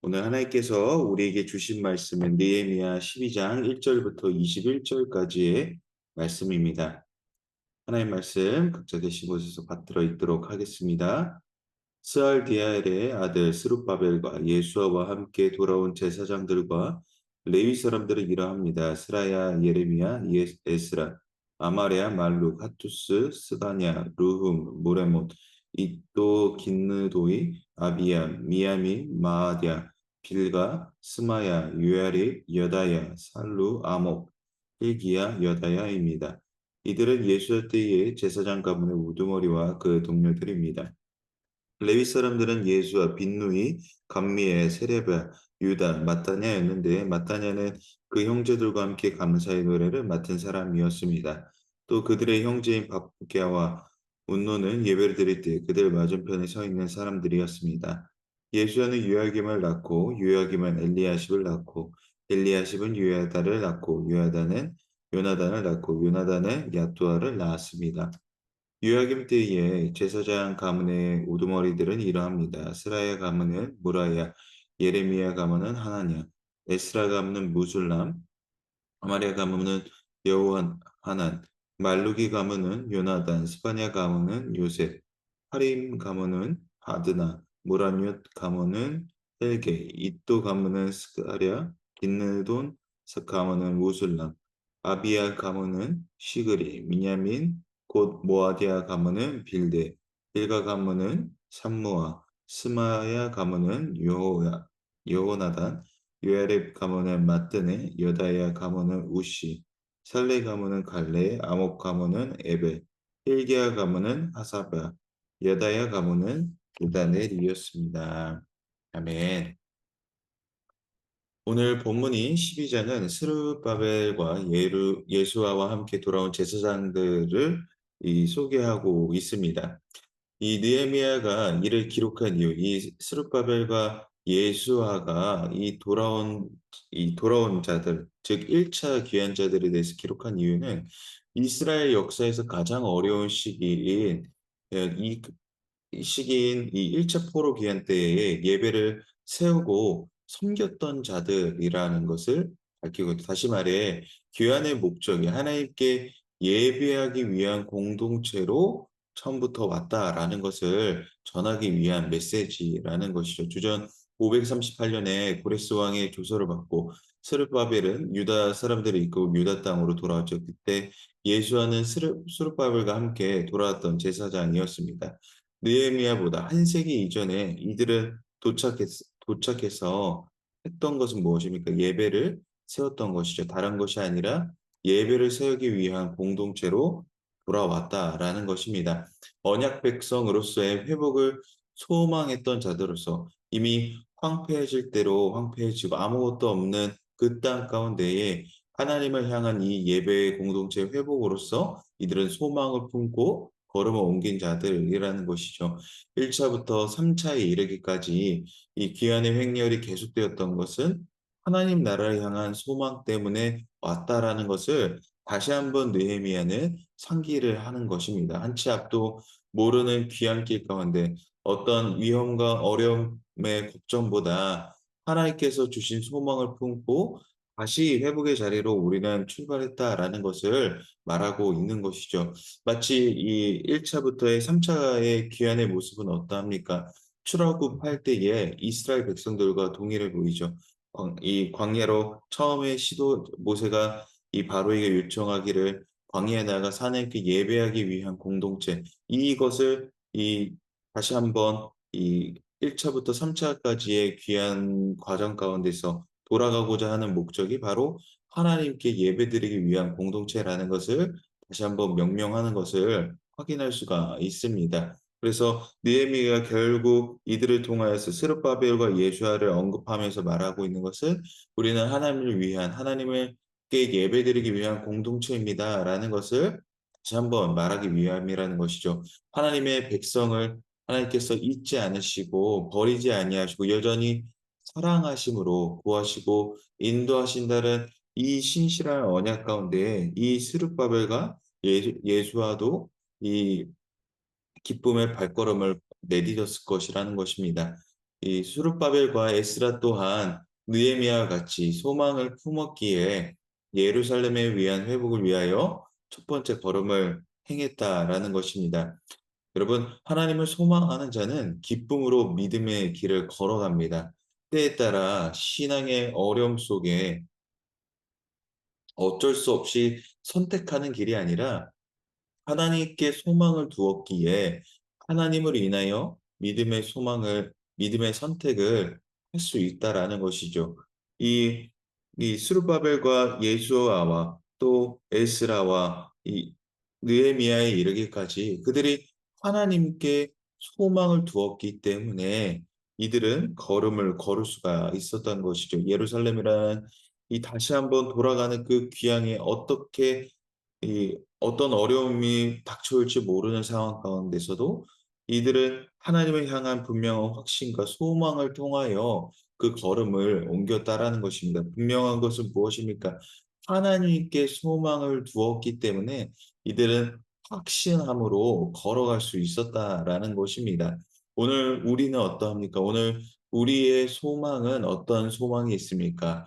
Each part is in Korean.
오늘 하나님께서 우리에게 주신 말씀은 느헤미야 12장 1절부터 21절까지의 말씀입니다. 하나님 말씀 각자 계신 곳에서 받들어 읽도록 하겠습니다. 스알디엘의 아들 스룹바벨과 예수아와 함께 돌아온 제사장들과 레위 사람들은 이러합니다. 스라야, 예레미야, 에스라, 아마레야, 말룩, 하투스, 스가냐, 루흠, 모레못, 이또, 긴느도이, 아비야, 미야민, 마아디야, 빌가, 스마야, 유야립, 여다야, 살루, 아목, hil기야, 여다야입니다. 이들은 예수의 때의 제사장 가문의 우두머리와 그 동료들입니다. 레위 사람들은 예수와 빈누이, 감미엘, 세레바, 유다, 마따냐였는데 마따냐는 그 형제들과 함께 감사의 노래를 맡은 사람이었습니다. 또 그들의 형제인 박부랴와 운노는 예배를 드릴 때 그들 맞은편에 서 있는 사람들이었습니다. 예수와는 요야김을 낳고 요야김은 엘리야십을 낳고 엘리야십은 요야다를 낳고 요야다는 요나단을 낳고 요나단은 야뚜아를 낳았습니다. 요야김 때에 제사장 가문의 우두머리들은 이러합니다. 스라야 가문은 무라야, 예레미야 가문은 하나냐, 에스라 가문은 무술람, 아마리아 가문은 여호하난, 말루기 가문은 요나단, 스파냐 가문은 요셉, 하림 가문은 하드나, 무라뉴 가문은 헬게, 이또 가문은 스가랴, 긴느돈 가문은 무술람, 아비야 가문은 시그리, 미냐민 곧 모아디아 가문은 빌데, 빌가 가문은 삼무아, 스마야 가문은 여호나단, 요야렙 가문은 마뜨네, 여다야 가문은 우시, 살레 가문은 갈레, 아목 가문은 에베, 힐기야 가문은 하사바, 여다야 가문은 부다넬이었습니다. 아멘. 오늘 본문인 12장은 스룹바벨과 예수아와 함께 돌아온 제사장들을 소개하고 있습니다. 이 느헤미야가 이를 기록한 이유, 이 스룹바벨과 예수아가 이 돌아온 자들, 즉 1차 귀환 자들에 대해서 기록한 이유는 이스라엘 역사에서 가장 어려운 시기인 이 1차 포로 귀환 때에 예배를 세우고 섬겼던 자들이라는 것을 밝히고 있다. 다시 말해 귀환의 목적이 하나님께 예배하기 위한 공동체로 처음부터 왔다라는 것을 전하기 위한 메시지라는 것이죠. 주전 538년에 고레스 왕의 조서를 받고 스룹바벨은 유다 사람들이 이끌고 유다 땅으로 돌아왔죠. 그때 예수와는 스룹바벨과 함께 돌아왔던 제사장이었습니다. 느헤미야보다 한 세기 이전에 이들은 도착해서 했던 것은 무엇입니까? 예배를 세웠던 것이죠. 다른 것이 아니라 예배를 세우기 위한 공동체로 돌아왔다라는 것입니다. 언약 백성으로서의 회복을 소망했던 자들로서 이미 황폐해질 대로 황폐해지고 아무것도 없는 그 땅 가운데에 하나님을 향한 이 예배의 공동체 회복으로서 이들은 소망을 품고 걸음을 옮긴 자들이라는 것이죠. 1차부터 3차에 이르기까지 이 귀환의 횡렬이 계속되었던 것은 하나님 나라를 향한 소망 때문에 왔다라는 것을 다시 한번 느헤미야는 상기를 하는 것입니다. 한 치 앞도 모르는 귀환길 가운데 어떤 위험과 어려움의 걱정보다 하나님께서 주신 소망을 품고 다시 회복의 자리로 우리는 출발했다라는 것을 말하고 있는 것이죠. 마치 이 1차부터의 3차의 귀환의 모습은 어떠합니까? 출애굽할 때에 이스라엘 백성들과 동일해 보이죠. 이 광야로 처음에 모세가 이 바로에게 요청하기를 광야에 나가 하나님께 예배하기 위한 공동체 이것을 다시 한번 이 1차부터 3차까지의 귀한 과정 가운데서 돌아가고자 하는 목적이 바로 하나님께 예배드리기 위한 공동체라는 것을 다시 한번 명명하는 것을 확인할 수가 있습니다. 그래서 느헤미야가 결국 이들을 통하여서 스룹바벨과 예수아를 언급하면서 말하고 있는 것은 우리는 하나님을 위한 하나님께 예배드리기 위한 공동체입니다라는 것을 다시 한번 말하기 위함이라는 것이죠. 하나님의 백성을 하나님께서 잊지 않으시고 버리지 아니하시고 여전히 사랑하심으로 구하시고 인도하신다는 이 신실한 언약 가운데 이 스룹바벨과 예수와도 이 기쁨의 발걸음을 내디뎠을 것이라는 것입니다. 이 수룹바벨과 에스라 또한 느헤미야와 같이 소망을 품었기에 예루살렘에 위한 회복을 위하여 첫 번째 걸음을 행했다라는 것입니다. 여러분, 하나님을 소망하는 자는 기쁨으로 믿음의 길을 걸어갑니다. 때에 따라 신앙의 어려움 속에 어쩔 수 없이 선택하는 길이 아니라 하나님께 소망을 두었기에 하나님을 인하여 믿음의 선택을 할 수 있다라는 것이죠. 이 스룹바벨과 예수아와 또 에스라와 이 느헤미야에 이르기까지 그들이 하나님께 소망을 두었기 때문에 이들은 걸음을 걸을 수가 있었던 것이죠. 예루살렘이라는 이 다시 한번 돌아가는 그 귀향에 어떻게 이 어떤 어려움이 닥쳐올지 모르는 상황 가운데서도 이들은 하나님을 향한 분명한 확신과 소망을 통하여 그 걸음을 옮겼다라는 것입니다. 분명한 것은 무엇입니까? 하나님께 소망을 두었기 때문에 이들은 확신함으로 걸어갈 수 있었다라는 것입니다. 오늘 우리는 어떠합니까? 오늘 우리의 소망은 어떤 소망이 있습니까?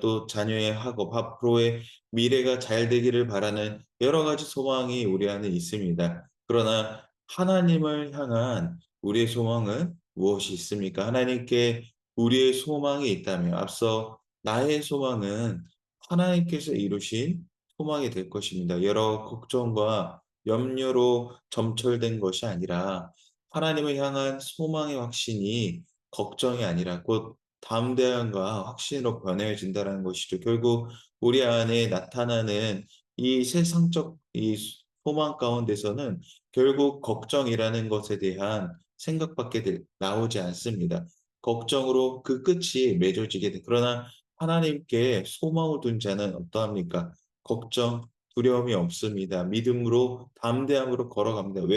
또 자녀의 학업, 앞으로의 미래가 잘 되기를 바라는 여러 가지 소망이 우리 안에 있습니다. 그러나 하나님을 향한 우리의 소망은 무엇이 있습니까? 하나님께 우리의 소망이 있다면 앞서 나의 소망은 하나님께서 이루신 소망이 될 것입니다. 여러 걱정과 염려로 점철된 것이 아니라 하나님을 향한 소망의 확신이 걱정이 아니라 곧 담대함과 확신으로 변해진다는 것이죠. 결국 우리 안에 나타나는 이 세상적 이 소망 가운데서는 결국 걱정이라는 것에 대한 생각밖에 나오지 않습니다. 걱정으로 그 끝이 맺어지게 돼. 그러나 하나님께 소망을 둔 자는 어떠합니까? 걱정, 두려움이 없습니다. 믿음으로 담대함으로 걸어갑니다.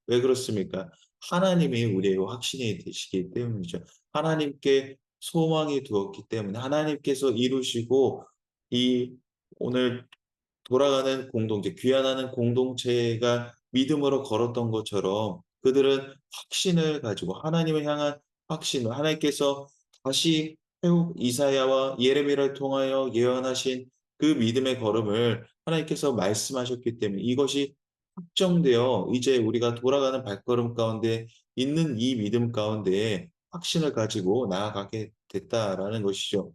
왜 그렇습니까? 하나님이 우리의 확신이 되시기 때문이죠. 하나님께 소망이 두었기 때문에 하나님께서 이루시고 이 오늘 돌아가는 공동체, 귀환하는 공동체가 믿음으로 걸었던 것처럼 그들은 확신을 가지고 하나님을 향한 확신을 하나님께서 다시 회복 이사야와 예레미야를 통하여 예언하신 그 믿음의 걸음을 하나님께서 말씀하셨기 때문에 이것이 확정되어 이제 우리가 돌아가는 발걸음 가운데 있는 이 믿음 가운데 확신을 가지고 나아가게 됐다라는 것이죠.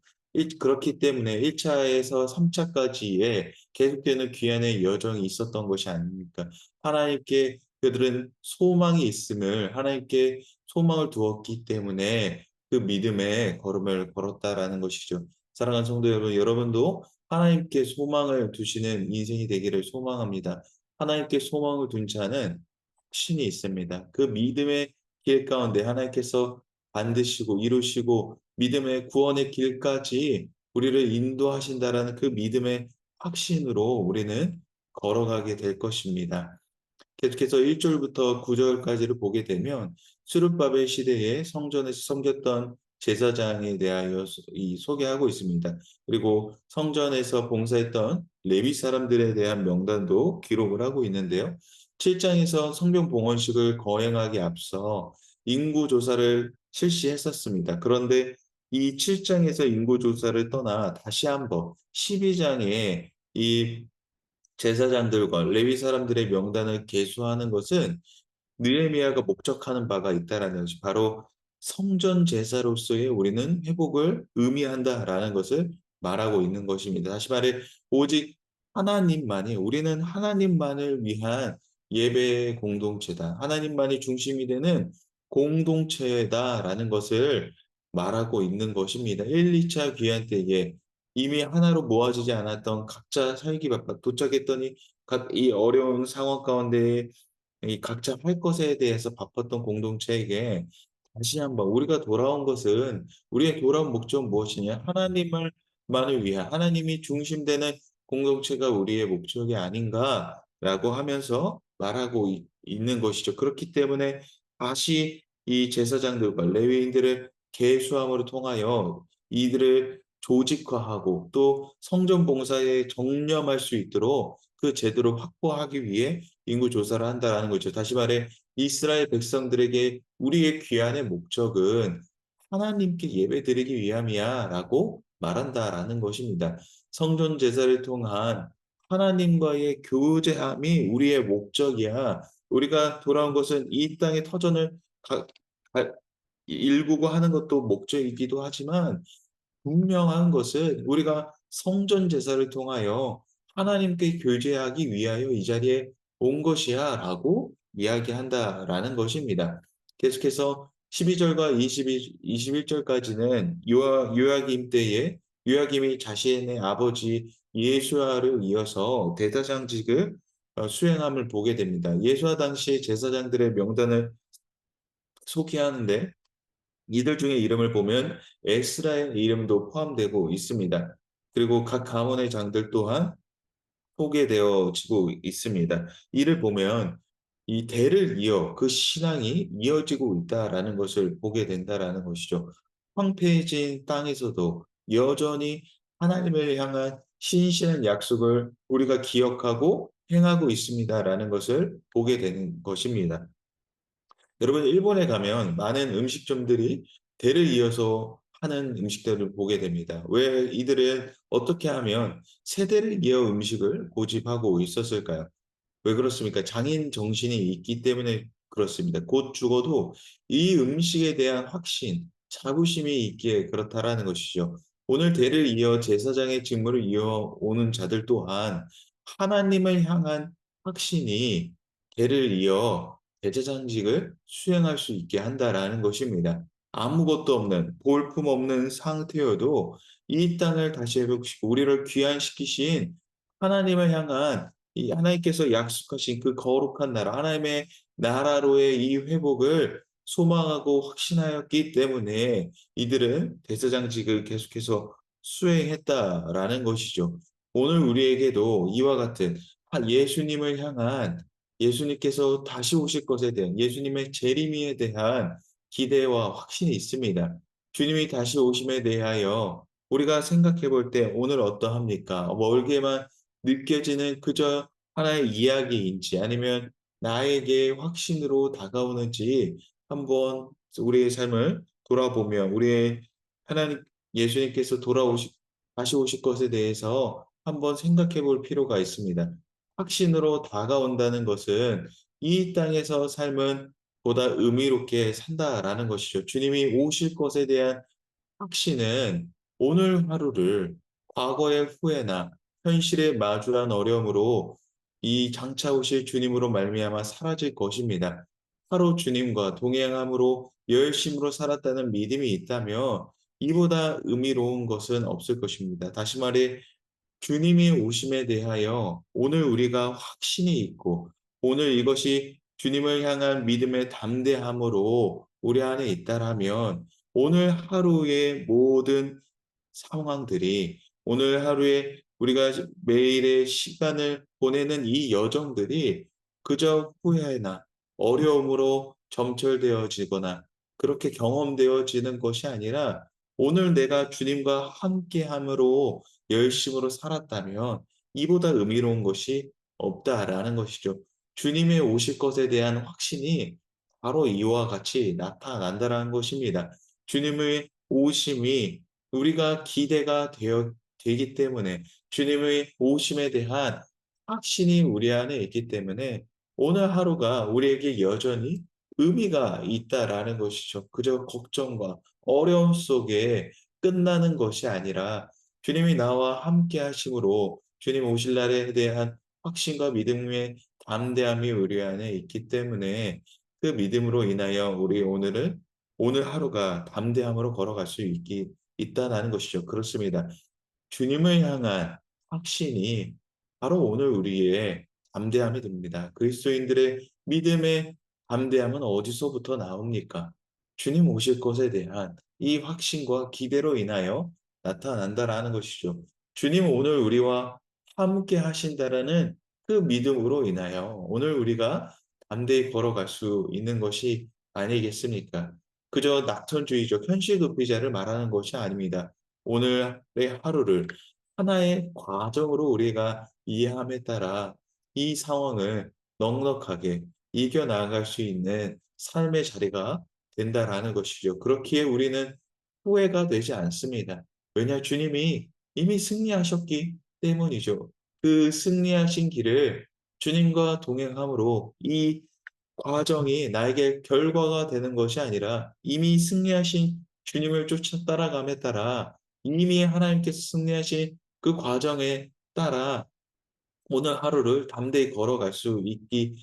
그렇기 때문에 1 차에서 3 차까지의 계속되는 귀환의 여정이 있었던 것이 아닙니까? 하나님께 그들은 소망이 있음을 하나님께 소망을 두었기 때문에 그 믿음의 걸음을 걸었다라는 것이죠. 사랑하는 성도 여러분, 여러분도 하나님께 소망을 두시는 인생이 되기를 소망합니다. 하나님께 소망을 둔 자는 확신이 있습니다. 그 믿음의 길 가운데 하나님께서 만드시고 이루시고 믿음의 구원의 길까지 우리를 인도하신다라는 그 믿음의 확신으로 우리는 걸어가게 될 것입니다. 계속해서 1 절부터 9 절까지를 보게 되면 수룹바벨 시대에 성전에서 섬겼던 제사장에 대하여 소개하고 있습니다. 그리고 성전에서 봉사했던 레위 사람들에 대한 명단도 기록을 하고 있는데요. 7 장에서 성경 봉헌식을 거행하기에 앞서 인구 조사를 실시했었습니다. 그런데 이 7 장에서 인구 조사를 떠나 다시 한번 12 장에 이 제사장들과 레위 사람들의 명단을 계수하는 것은 느헤미야가 목적하는 바가 있다라는 것이 바로 성전 제사로서의 우리는 회복을 의미한다라는 것을 말하고 있는 것입니다. 다시 말해 오직 우리는 하나님만을 위한 예배의 공동체다. 하나님만이 중심이 되는 공동체다라는 것을 말하고 있는 것입니다. 1-2차 귀환 때에 이미 하나로 모아지지 않았던 각자 살기 바빠 도착했더니 각 이 어려운 상황 가운데 이 각자 할 것에 대해서 바빴던 공동체에게 다시 한번 우리가 돌아온 것은 우리의 돌아온 목적은 무엇이냐? 하나님을 위한 하나님이 중심되는 공동체가 우리의 목적이 아닌가라고 하면서 말하고 있는 것이죠. 그렇기 때문에 다시 이 제사장들과 레위인들을 계수함으로 통하여 이들을 조직화하고 또 성전 봉사에 정념할 수 있도록 그 제도를 확보하기 위해 인구 조사를 한다라는 거죠. 다시 말해 이스라엘 백성들에게 우리의 귀환의 목적은 하나님께 예배드리기 위함이야라고 말한다라는 것입니다. 성전 제사를 통한 하나님과의 교제함이 우리의 목적이야. 우리가 돌아온 것은 이 땅의 터전을 가, 일구고 하는 것도 목적이기도 하지만 분명한 것은 우리가 성전 제사를 통하여 하나님께 교제하기 위하여 이 자리에 온 것이야라고 이야기한다라는 것입니다. 계속해서 12절과 21절까지는 요야김 때에 요야김이 자신의 아버지 예수아를 이어서 대제사장직을 수행함을 보게 됩니다. 예수아 당시 제사장들의 명단을 소개하는데 이들 중에 이름을 보면 에스라의 이름도 포함되고 있습니다. 그리고 각 가문의 장들 또한 소개되어지고 있습니다. 이를 보면 이 대를 이어 그 신앙이 이어지고 있다라는 것을 보게 된다라는 것이죠. 황폐해진 땅에서도 여전히 하나님을 향한 신실한 약속을 우리가 기억하고 행하고 있습니다라는 것을 보게 되는 것입니다. 여러분 일본에 가면 많은 음식점들이 대를 이어서 하는 음식들을 보게 됩니다. 왜 이들은 어떻게 하면 세대를 이어 음식을 고집하고 있었을까요? 왜 그렇습니까? 장인 정신이 있기 때문에 그렇습니다. 곧 죽어도 이 음식에 대한 확신, 자부심이 있기에 그렇다라는 것이죠. 오늘 대를 이어 제사장의 직무를 이어오는 자들 또한 하나님을 향한 확신이 대를 이어 대제사장직을 수행할 수 있게 한다라는 것입니다. 아무것도 없는, 볼품 없는 상태여도 이 땅을 다시 회복시키고 우리를 귀환시키신 하나님을 향한 이 하나님께서 약속하신 그 거룩한 나라, 하나님의 나라로의 이 회복을 소망하고 확신하였기 때문에 이들은 대제사장직을 계속해서 수행했다라는 것이죠. 오늘 우리에게도 이와 같은 예수님을 향한 예수님께서 다시 오실 것에 대한 예수님의 재림에 대한 기대와 확신이 있습니다. 주님이 다시 오심에 대하여 우리가 생각해 볼 때 오늘 어떠합니까? 멀게만 느껴지는 그저 하나의 이야기인지 아니면 나에게 확신으로 다가오는지 한번 우리의 삶을 돌아보며 우리의 하나님 예수님께서 다시 오실 것에 대해서 한번 생각해 볼 필요가 있습니다. 확신으로 다가온다는 것은 이 땅에서 삶은 보다 의미롭게 산다라는 것이죠. 주님이 오실 것에 대한 확신은 오늘 하루를 과거의 후회나 현실에 마주한 어려움으로 이 장차 오실 주님으로 말미암아 사라질 것입니다. 하루 주님과 동행함으로 열심으로 살았다는 믿음이 있다면 이보다 의미로운 것은 없을 것입니다. 다시 말해 주님이 오심에 대하여 오늘 우리가 확신이 있고 오늘 이것이 주님을 향한 믿음의 담대함으로 우리 안에 있다라면 오늘 하루의 모든 상황들이 오늘 하루에 우리가 매일의 시간을 보내는 이 여정들이 그저 후회나 어려움으로 점철되어지거나 그렇게 경험되어지는 것이 아니라 오늘 내가 주님과 함께함으로 열심으로 살았다면 이보다 의미로운 것이 없다라는 것이죠. 주님의 오실 것에 대한 확신이 바로 이와 같이 나타난다라는 것입니다. 주님의 오심이 우리가 기대가 되기 때문에 주님의 오심에 대한 확신이 우리 안에 있기 때문에 오늘 하루가 우리에게 여전히 의미가 있다라는 것이죠. 그저 걱정과 어려움 속에 끝나는 것이 아니라 주님이 나와 함께 하심으로 주님 오실 날에 대한 확신과 믿음의 담대함이 우리 안에 있기 때문에 그 믿음으로 인하여 우리 오늘 하루가 담대함으로 걸어갈 수 있다라는 것이죠. 그렇습니다. 주님을 향한 확신이 바로 오늘 우리의 담대함이 됩니다. 그리스도인들의 믿음의 담대함은 어디서부터 나옵니까? 주님 오실 것에 대한 이 확신과 기대로 인하여 나타난다라는 것이죠. 주님은 오늘 우리와 함께 하신다라는 그 믿음으로 인하여 오늘 우리가 담대히 걸어갈 수 있는 것이 아니겠습니까? 그저 낙천주의적 현실도피자를 말하는 것이 아닙니다. 오늘의 하루를 하나의 과정으로 우리가 이해함에 따라 이 상황을 넉넉하게 이겨 나아갈 수 있는 삶의 자리가 된다라는 것이죠. 그렇기에 우리는 후회가 되지 않습니다. 왜냐 주님이 이미 승리하셨기 때문이죠. 그 승리하신 길을 주님과 동행함으로 이 과정이 나에게 결과가 되는 것이 아니라 이미 승리하신 주님을 쫓아 따라감에 따라 이미 하나님께서 승리하신 그 과정에 따라 오늘 하루를 담대히 걸어갈 수 있기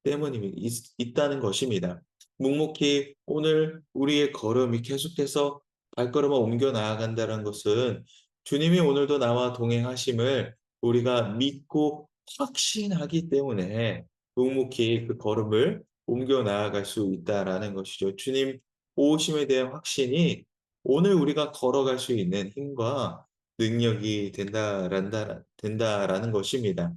때문이 있다는 것입니다. 묵묵히 오늘 우리의 걸음이 계속해서 발걸음을 옮겨 나아간다는 것은 주님이 오늘도 나와 동행하심을 우리가 믿고 확신하기 때문에 묵묵히 그 걸음을 옮겨 나아갈 수 있다라는 것이죠. 주님 오심에 대한 확신이 오늘 우리가 걸어갈 수 있는 힘과 능력이 된다라는 것입니다.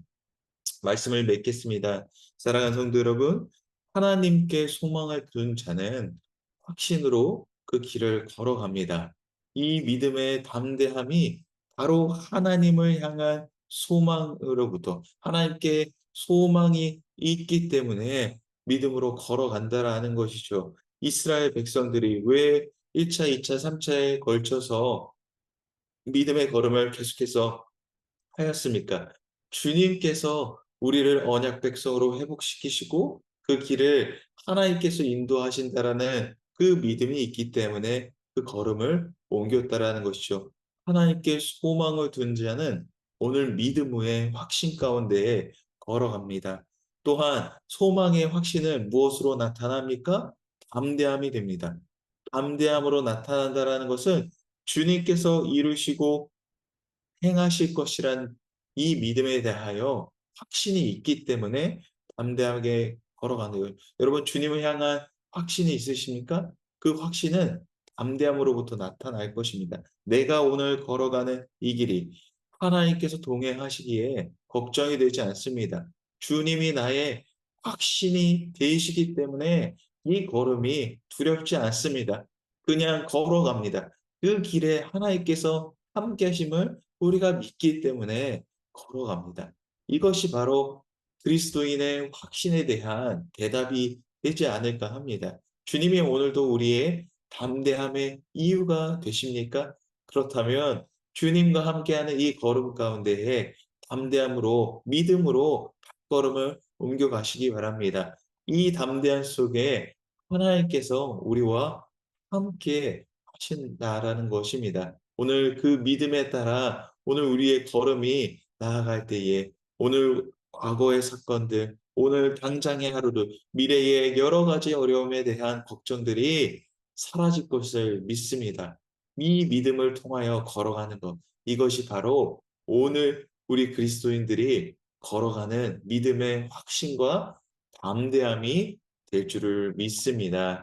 말씀을 맺겠습니다. 사랑하는 성도 여러분, 하나님께 소망을 둔 자는 확신으로 그 길을 걸어갑니다. 이 믿음의 담대함이 바로 하나님을 향한 소망으로부터 하나님께 소망이 있기 때문에 믿음으로 걸어간다라는 것이죠. 이스라엘 백성들이 왜 1차, 2차, 3차에 걸쳐서 믿음의 걸음을 계속해서 하였습니까? 주님께서 우리를 언약 백성으로 회복시키시고 그 길을 하나님께서 인도하신다라는 그 믿음이 있기 때문에 그 걸음을 옮겼다라는 것이죠. 하나님께 소망을 둔 자는 오늘 믿음의 확신 가운데에 걸어갑니다. 또한 소망의 확신은 무엇으로 나타납니까? 담대함이 됩니다. 담대함으로 나타난다라는 것은 주님께서 이루시고 행하실 것이란 이 믿음에 대하여 확신이 있기 때문에 담대하게 걸어가는 거예요. 여러분 주님을 향한 확신이 있으십니까? 그 확신은 담대함으로부터 나타날 것입니다. 내가 오늘 걸어가는 이 길이 하나님께서 동행하시기에 걱정이 되지 않습니다. 주님이 나의 확신이 되시기 때문에 이 걸음이 두렵지 않습니다. 그냥 걸어갑니다. 그 길에 하나님께서 함께 하심을 우리가 믿기 때문에 걸어갑니다. 이것이 바로 그리스도인의 확신에 대한 대답이 되지 않을까 합니다. 주님이 오늘도 우리의 담대함의 이유가 되십니까? 그렇다면 주님과 함께하는 이 걸음 가운데에 담대함으로 믿음으로 발걸음을 옮겨가시기 바랍니다. 이 담대함 속에 하나님께서 우리와 함께 하신다라는 것입니다. 오늘 그 믿음에 따라 오늘 우리의 걸음이 나아갈 때에 오늘 과거의 사건들, 오늘 당장의 하루를, 미래의 여러 가지 어려움에 대한 걱정들이 사라질 것을 믿습니다. 이 믿음을 통하여 걸어가는 것, 이것이 바로 오늘 우리 그리스도인들이 걸어가는 믿음의 확신과 담대함이 될 줄을 믿습니다.